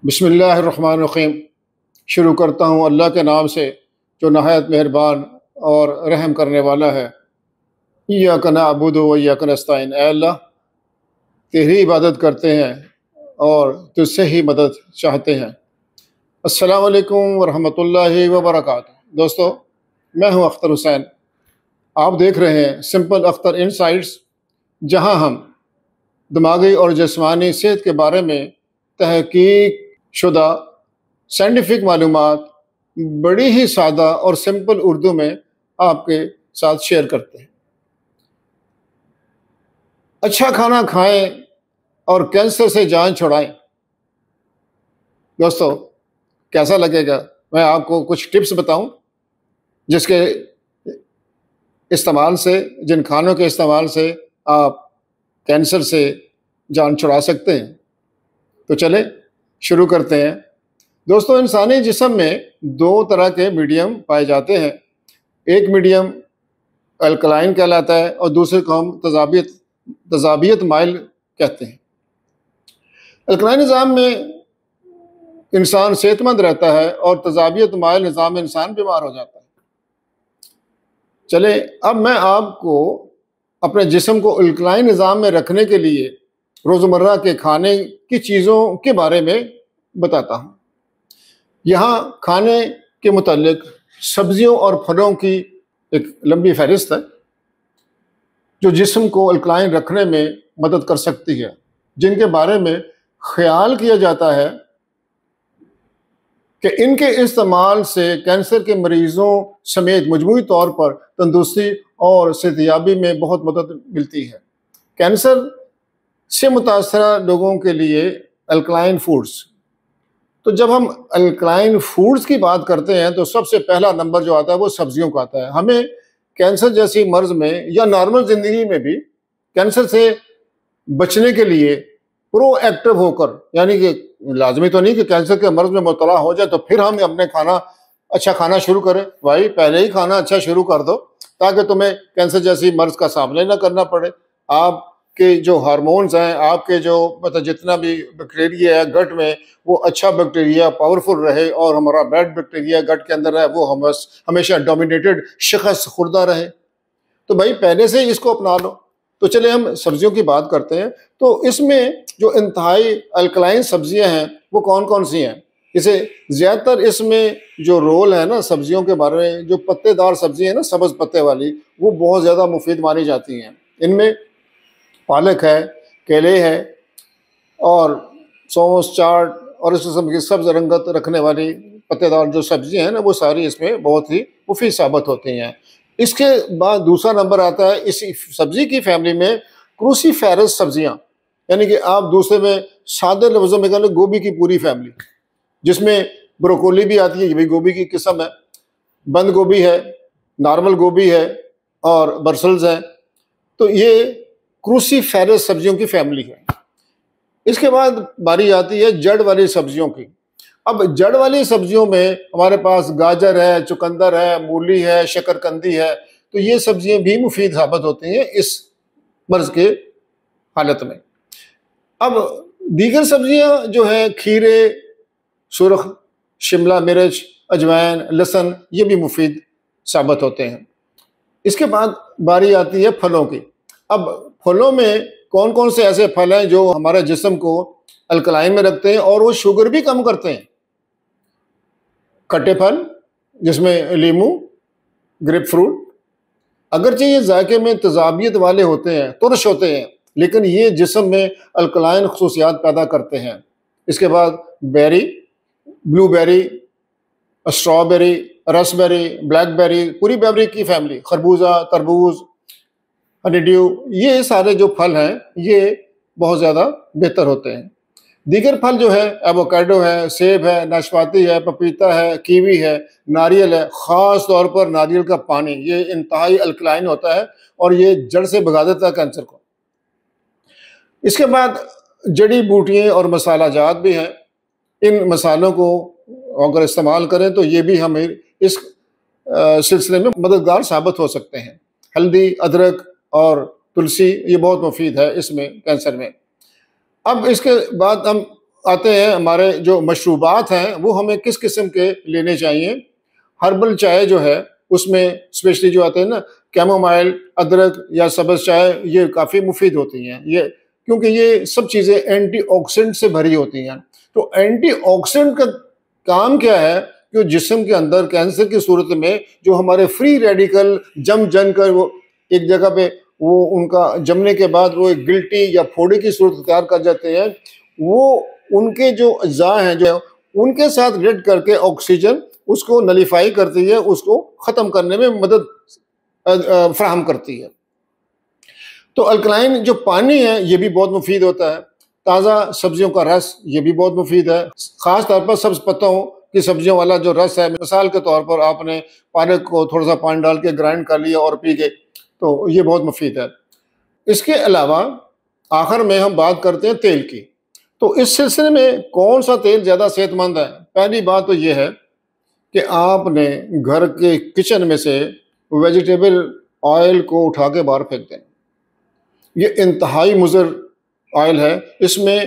بسم اللہ الرحمن الرحیم۔ شروع کرتا ہوں اللہ کے نام سے جو نہایت مہربان اور رحم کرنے والا ہے۔ ایاک نعبد و ایاک نستعین، اے اللہ تیری عبادت کرتے ہیں اور تجھ سے ہی مدد چاہتے ہیں۔ السلام علیکم ورحمۃ اللہ وبرکاتہ۔ دوستو، میں ہوں اختر حسین۔ آپ دیکھ رہے ہیں سمپل اختر انسائٹس، جہاں ہم دماغی اور جسمانی صحت کے بارے میں تحقیق شدہ سائنٹیفک معلومات بڑی ہی سادہ اور سمپل اردو میں آپ کے ساتھ شیئر کرتے ہیں۔ اچھا کھانا کھائیں اور کینسر سے جان چھڑائیں۔ دوستو، کیسا لگے گا میں آپ کو کچھ ٹپس بتاؤں جس کے استعمال سے، جن کھانوں کے استعمال سے آپ کینسر سے جان چھڑا سکتے ہیں۔ تو چلیں شروع کرتے ہیں۔ دوستو، انسانی جسم میں دو طرح کے میڈیم پائے جاتے ہیں۔ ایک میڈیم الکلائن کہلاتا ہے اور دوسرے کو ہم تذابیت مائل کہتے ہیں۔ الکلائن نظام میں انسان صحت مند رہتا ہے اور تذابیت مائل نظام میں انسان بیمار ہو جاتا ہے۔ چلیں اب میں آپ کو اپنے جسم کو الکلائن نظام میں رکھنے کے لیے روزمرہ کے کھانے کی چیزوں کے بارے میں بتاتا ہوں۔ یہاں کھانے کے متعلق سبزیوں اور پھلوں کی ایک لمبی فہرست ہے جو جسم کو الکلائن رکھنے میں مدد کر سکتی ہے، جن کے بارے میں خیال کیا جاتا ہے کہ ان کے استعمال سے کینسر کے مریضوں سمیت مجموعی طور پر تندرستی اور صحتیابی میں بہت مدد ملتی ہے۔ کینسر سے متاثرہ لوگوں کے لیے الکلائن فوڈز، تو جب ہم الکلائن فوڈز کی بات کرتے ہیں تو سب سے پہلا نمبر جو آتا ہے وہ سبزیوں کا آتا ہے۔ ہمیں کینسر جیسی مرض میں یا نارمل زندگی میں بھی کینسر سے بچنے کے لیے پرو ایکٹیو ہو کر، یعنی کہ لازمی تو نہیں کہ کینسر کے مرض میں مبتلا ہو جائے تو پھر ہم اپنے کھانا اچھا کھانا شروع کریں۔ بھائی پہلے ہی کھانا اچھا شروع کر دو تاکہ تمہیں کینسر جیسی مرض کا سامنا نہ کرنا پڑے۔ آپ کے جو ہارمونز ہیں، آپ کے جو جتنا بھی بیکٹیریا ہے گٹ میں، وہ اچھا بیکٹیریا پاورفل رہے اور ہمارا بیڈ بیکٹیریا گٹ کے اندر رہے، وہ ہمیشہ ڈومینیٹڈ شخص خوردہ رہے۔ تو بھائی پہلے سے اس کو اپنا لو۔ تو چلے ہم سبزیوں کی بات کرتے ہیں۔ تو اس میں جو انتہائی الکلائن سبزیاں ہیں وہ کون کون سی ہیں؟ اسے زیادہ تر اس میں جو رول ہے نا سبزیوں کے بارے میں، جو پتے دار سبزی ہے نا سبز پتے والی، وہ بہت زیادہ مفید مانی جاتی ہیں۔ ان میں پالک ہے، کیلے ہے اور سونس، چاٹ اور اس قسم کی سبز رنگت رکھنے والی پتے دار جو سبزیاں ہیں نا وہ ساری اس میں بہت ہی مفید ثابت ہوتی ہیں۔ اس کے بعد دوسرا نمبر آتا ہے اسی سبزی کی فیملی میں کروسیفیرس سبزیاں، یعنی کہ آپ دوسرے میں سادے لفظوں میں کہہ لیں گوبھی کی پوری فیملی، جس میں بروکولی بھی آتی ہے، یہ بھی گوبھی کی قسم ہے، بند گوبھی ہے، نارمل گوبھی ہے اور برسلز ہیں۔ تو یہ کروسیفیرس سبزیوں کی فیملی ہے۔ اس کے بعد باری آتی ہے جڑ والی سبزیوں کی۔ اب جڑ والی سبزیوں میں ہمارے پاس گاجر ہے، چقندر ہے، مولی ہے، شکرکندی ہے۔ تو یہ سبزیاں بھی مفید ثابت ہوتی ہیں اس مرض کے حالت میں۔ اب دیگر سبزیاں جو ہیں کھیرے، سرخ، شملہ مرچ، اجوائن، لہسن، یہ بھی مفید ثابت ہوتے ہیں۔ اس کے بعد باری آتی ہے پھلوں کی۔ اب پھلوں میں کون کون سے ایسے پھل ہیں جو ہمارے جسم کو الکلائن میں رکھتے ہیں اور وہ شوگر بھی کم کرتے ہیں؟ کھٹے پھل جس میں لیمو، گریپ فروٹ، اگرچہ یہ ذائقے میں تذابیت والے ہوتے ہیں، ترش ہوتے ہیں، لیکن یہ جسم میں الکلائن خصوصیات پیدا کرتے ہیں۔ اس کے بعد بیری، بلو بیری، اسٹرابیری، رس بیری، بلیک بیری، پوری بیری کی فیملی، خربوزہ، تربوز، ہنی ڈیو، یہ سارے جو پھل ہیں یہ بہت زیادہ بہتر ہوتے ہیں۔ دیگر پھل جو ہے ایووکیڈو ہے، سیب ہے، ناشپاتی ہے، پپیتا ہے، کیوی ہے، ناریل ہے، خاص طور پر ناریل کا پانی، یہ انتہائی الکلائن ہوتا ہے اور یہ جڑ سے بھگا دیتا ہے کینسر کو۔ اس کے بعد جڑی بوٹیاں اور مسالہ جات بھی ہیں۔ ان مسالوں کو اگر استعمال کریں تو یہ بھی ہمیں اس سلسلے میں مددگار ثابت ہو سکتے ہیں۔ ہلدی، ادرک اور تلسی یہ بہت مفید ہے اس میں کینسر میں۔ اب اس کے بعد ہم آتے ہیں ہمارے جو مشروبات ہیں وہ ہمیں کس قسم کے لینے چاہیے. ہربل چائے جو ہے اس میں اسپیشلی جو آتے ہیں نا کیمومائل، ادرک یا سبز چائے، یہ کافی مفید ہوتی ہیں یہ، کیونکہ یہ سب چیزیں اینٹی آکسیڈنٹ سے بھری ہوتی ہیں. تو اینٹی آکسیڈنٹ کا کام کیا ہے کہ جسم کے اندر کینسر کی صورت میں جو ہمارے فری ریڈیکل جم کر وہ ایک جگہ پہ وہ ان کا جمنے کے بعد وہ ایک گلٹی یا پھوڑے کی صورت اختیار کر جاتے ہیں، وہ ان کے جو اجزاء ہیں جو ان کے ساتھ ریڈ کر کے آکسیجن اس کو نلیفائی کرتی ہے، اس کو ختم کرنے میں مدد فراہم کرتی ہے. تو الکلائن جو پانی ہے یہ بھی بہت مفید ہوتا ہے. تازہ سبزیوں کا رس یہ بھی بہت مفید ہے، خاص طور پر سبز پتوں کی سبزیوں والا جو رس ہے. مثال کے طور پر آپ نے پالک کو تھوڑا سا پانی ڈال کے گرائنڈ کر لیا اور پی گئے تو یہ بہت مفید ہے. اس کے علاوہ آخر میں ہم بات کرتے ہیں تیل کی. تو اس سلسلے میں کون سا تیل زیادہ صحت مند ہے؟ پہلی بات تو یہ ہے کہ آپ نے گھر کے کچن میں سے ویجیٹیبل آئل کو اٹھا کے باہر پھینک دیں. یہ انتہائی مضر آئل ہے. اس میں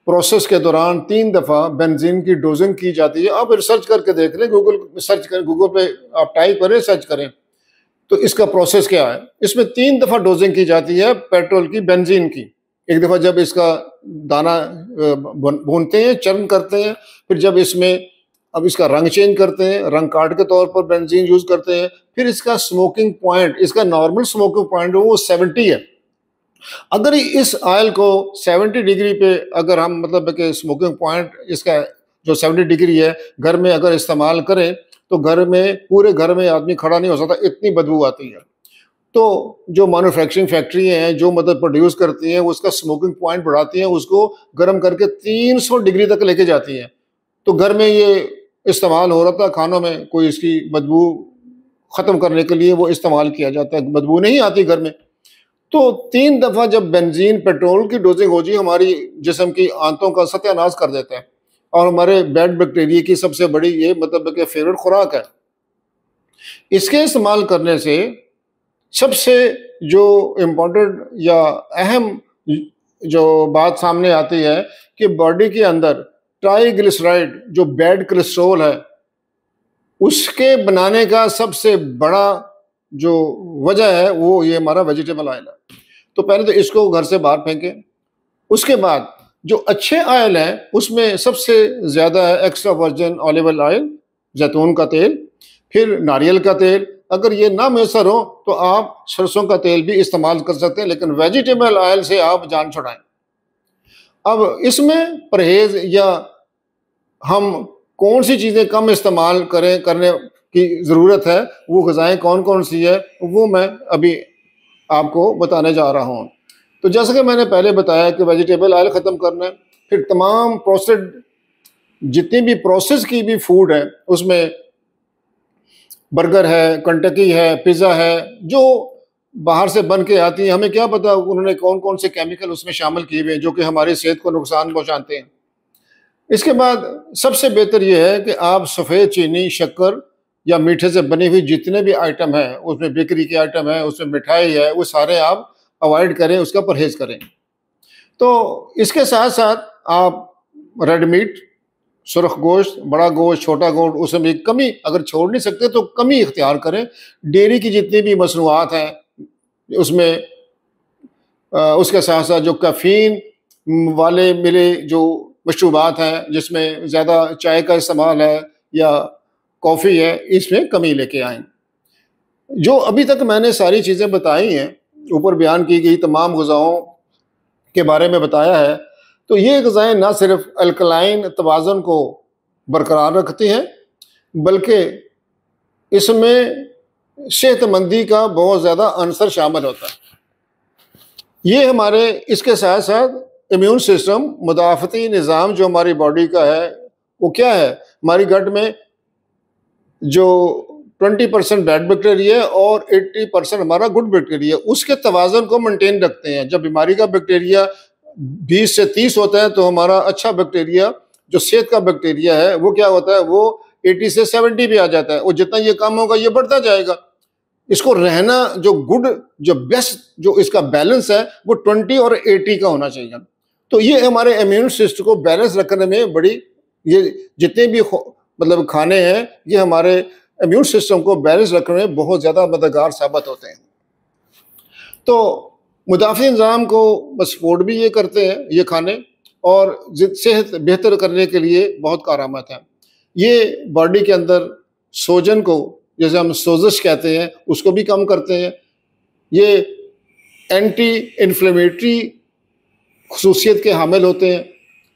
پروسیس کے دوران 3 دفعہ بنزین کی ڈوزنگ کی جاتی ہے. آپ ریسرچ کر کے دیکھ لیں، گوگل پہ آپ ٹائپ کریں، سرچ کریں تو اس کا پروسیس کیا ہے. اس میں 3 دفعہ ڈوزنگ کی جاتی ہے پیٹرول کی، بنزین کی. ایک دفعہ جب اس کا دانہ بھونتے ہیں، چرن کرتے ہیں، پھر جب اس میں اب اس کا رنگ چینج کرتے ہیں، رنگ کارڈ کے طور پر بنزین یوز کرتے ہیں، پھر اس کا سموکنگ پوائنٹ، اس کا نارمل سموکنگ پوائنٹ وہ 70 ہے. اگر اس آئل کو 70 ڈگری پہ اگر ہم مطلب کہ سموکنگ پوائنٹ اس کا جو 70 ڈگری ہے گھر میں اگر استعمال کریں تو گھر میں پورے گھر میں آدمی کھڑا نہیں ہو سکتا، اتنی بدبو آتی ہے. تو جو مینوفیکچرنگ فیکٹری ہیں جو مطلب پروڈیوس کرتی ہیں اس کا سموکنگ پوائنٹ بڑھاتی ہیں، اس کو گرم کر کے 300 ڈگری تک لے کے جاتی ہیں. تو گھر میں یہ استعمال ہو رہا تھا، کھانوں میں کوئی اس کی بدبو ختم کرنے کے لیے وہ استعمال کیا جاتا ہے، بدبو نہیں آتی گھر میں. تو 3 دفعہ جب بنزین پیٹرول کی ڈوزنگ ہو جی ہماری جسم کی آنتوں کا ستیہ ناش کر دیتا ہے، اور ہمارے بیڈ بیکٹیریا کی سب سے بڑی یہ مطلب کہ فیوریٹ خوراک ہے. اس کے استعمال کرنے سے سب سے جو امپورٹنٹ یا اہم جو بات سامنے آتی ہے کہ باڈی کے اندر ٹرائی گلیسرائڈ جو بیڈ کولیسٹرول ہے اس کے بنانے کا سب سے بڑا جو وجہ ہے وہ یہ ہمارا ویجیٹیبل آئل ہے. تو پہلے تو اس کو گھر سے باہر پھینکیں. اس کے بعد جو اچھے آئل ہیں اس میں سب سے زیادہ ہے ایکسٹرا ورجن آلیو آئل، زیتون کا تیل، پھر ناریل کا تیل. اگر یہ نہ میسر ہو تو آپ سرسوں کا تیل بھی استعمال کر سکتے ہیں، لیکن ویجیٹیبل آئل سے آپ جان چھڑائیں. اب اس میں پرہیز یا ہم کون سی چیزیں کم استعمال کرنے کی ضرورت ہے، وہ غذائیں کون کون سی ہے، وہ میں ابھی آپ کو بتانے جا رہا ہوں. تو جیسا کہ میں نے پہلے بتایا کہ ویجیٹیبل آئل ختم کرنا ہے، پھر تمام پروسیسڈ جتنی بھی پروسیس کی بھی فوڈ ہے اس میں برگر ہے، کنٹکی ہے، پیزا ہے، جو باہر سے بن کے آتی ہیں، ہمیں کیا پتا انہوں نے کون کون سے کیمیکل اس میں شامل کیے ہوئے ہیں جو کہ ہماری صحت کو نقصان پہنچاتے ہیں. اس کے بعد سب سے بہتر یہ ہے کہ آپ سفید چینی، شکر یا میٹھے سے بنی ہوئی جتنے بھی آئٹم ہیں، اس میں بیکری کے آئٹم ہیں، اس میں مٹھائی ہے، وہ سارے آپ اوائڈ کریں، اس کا پرہیز کریں. تو اس کے ساتھ ساتھ آپ ریڈ میٹ، سرخ گوشت، بڑا گوشت، چھوٹا گوشت، اس میں کمی اگر چھوڑ نہیں سکتے تو کمی اختیار کریں. ڈیری کی جتنی بھی مصنوعات ہیں اس میں اس کے ساتھ ساتھ جو کیفین والے ملے جو مشروبات ہیں جس میں زیادہ چائے کا استعمال ہے یا کافی ہے، اس میں کمی لے کے آئیں. جو ابھی تک میں نے ساری چیزیں بتائی ہیں، اوپر بیان کی گئی تمام غذاؤں کے بارے میں بتایا ہے، تو یہ غذائیں نہ صرف الکلائن توازن کو برقرار رکھتی ہیں بلکہ اس میں صحت مندی کا بہت زیادہ عنصر شامل ہوتا ہے. یہ ہمارے اس کے ساتھ ساتھ امیون سسٹم، مدافعتی نظام جو ہماری باڈی کا ہے وہ کیا ہے، ہماری گٹ میں جو 20% بیڈ بیکٹیریا اور 80% ہمارا گڈ بیکٹیریا، اس کے توازن کو مینٹین رکھتے ہیں. جب بیماری کا بیکٹیریا 20 سے 30 ہوتا ہے تو ہمارا اچھا بیکٹیریا جو صحت کا بیکٹیریا ہے وہ کیا ہوتا ہے، وہ 80 سے 70 پہ آ جاتا ہے، اور جتنا یہ کم ہوگا یہ بڑھتا جائے گا. اس کو رہنا جو گڈ، جو بیسٹ، جو اس کا بیلنس ہے وہ 20 اور 80 کا ہونا چاہیے. تو یہ ہمارے امیون سسٹم کو بیلنس رکھنے میں بڑی، یہ جتنے بھی مطلب کھانے ہیں یہ ہمارے امیون سسٹم کو بیلنس رکھنے میں بہت زیادہ مددگار ثابت ہوتے ہیں۔ تو مدافع نظام کو سپورٹ بھی یہ کرتے ہیں یہ کھانے، اور صحت بہتر کرنے کے لیے بہت کارآمد ہیں۔ یہ باڈی کے اندر سوجن کو، جیسے ہم سوزش کہتے ہیں، اس کو بھی کم کرتے ہیں۔ یہ اینٹی انفلیمیٹری خصوصیت کے حامل ہوتے ہیں،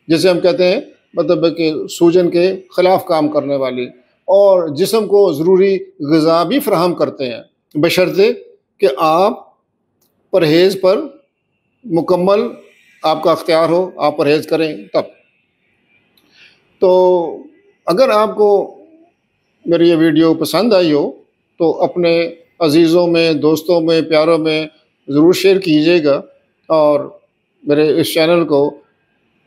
جیسے ہم کہتے ہیں مطلب کہ سوجن کے خلاف کام کرنے والی، اور جسم کو ضروری غذا بھی فراہم کرتے ہیں، بشرطے کہ آپ پرہیز پر مکمل آپ کا اختیار ہو، آپ پرہیز کریں تب۔ تو اگر آپ کو میری یہ ویڈیو پسند آئی ہو تو اپنے عزیزوں میں، دوستوں میں، پیاروں میں ضرور شیئر کیجیے گا، اور میرے اس چینل کو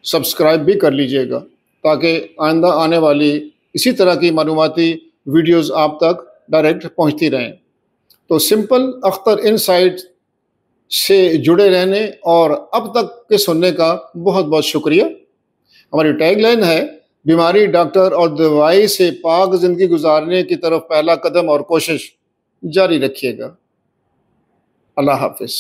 سبسکرائب بھی کر لیجیے گا، تاکہ آئندہ آنے والی اسی طرح کی معلوماتی ویڈیوز آپ تک ڈائریکٹ پہنچتی رہیں۔ تو سمپل اختر انسائٹ سے جڑے رہنے اور اب تک کے سننے کا بہت بہت شکریہ۔ ہماری ٹیگ لائن ہے، بیماری، ڈاکٹر اور دوائی سے پاک زندگی گزارنے کی طرف پہلا قدم اور کوشش جاری رکھیے گا۔ اللہ حافظ۔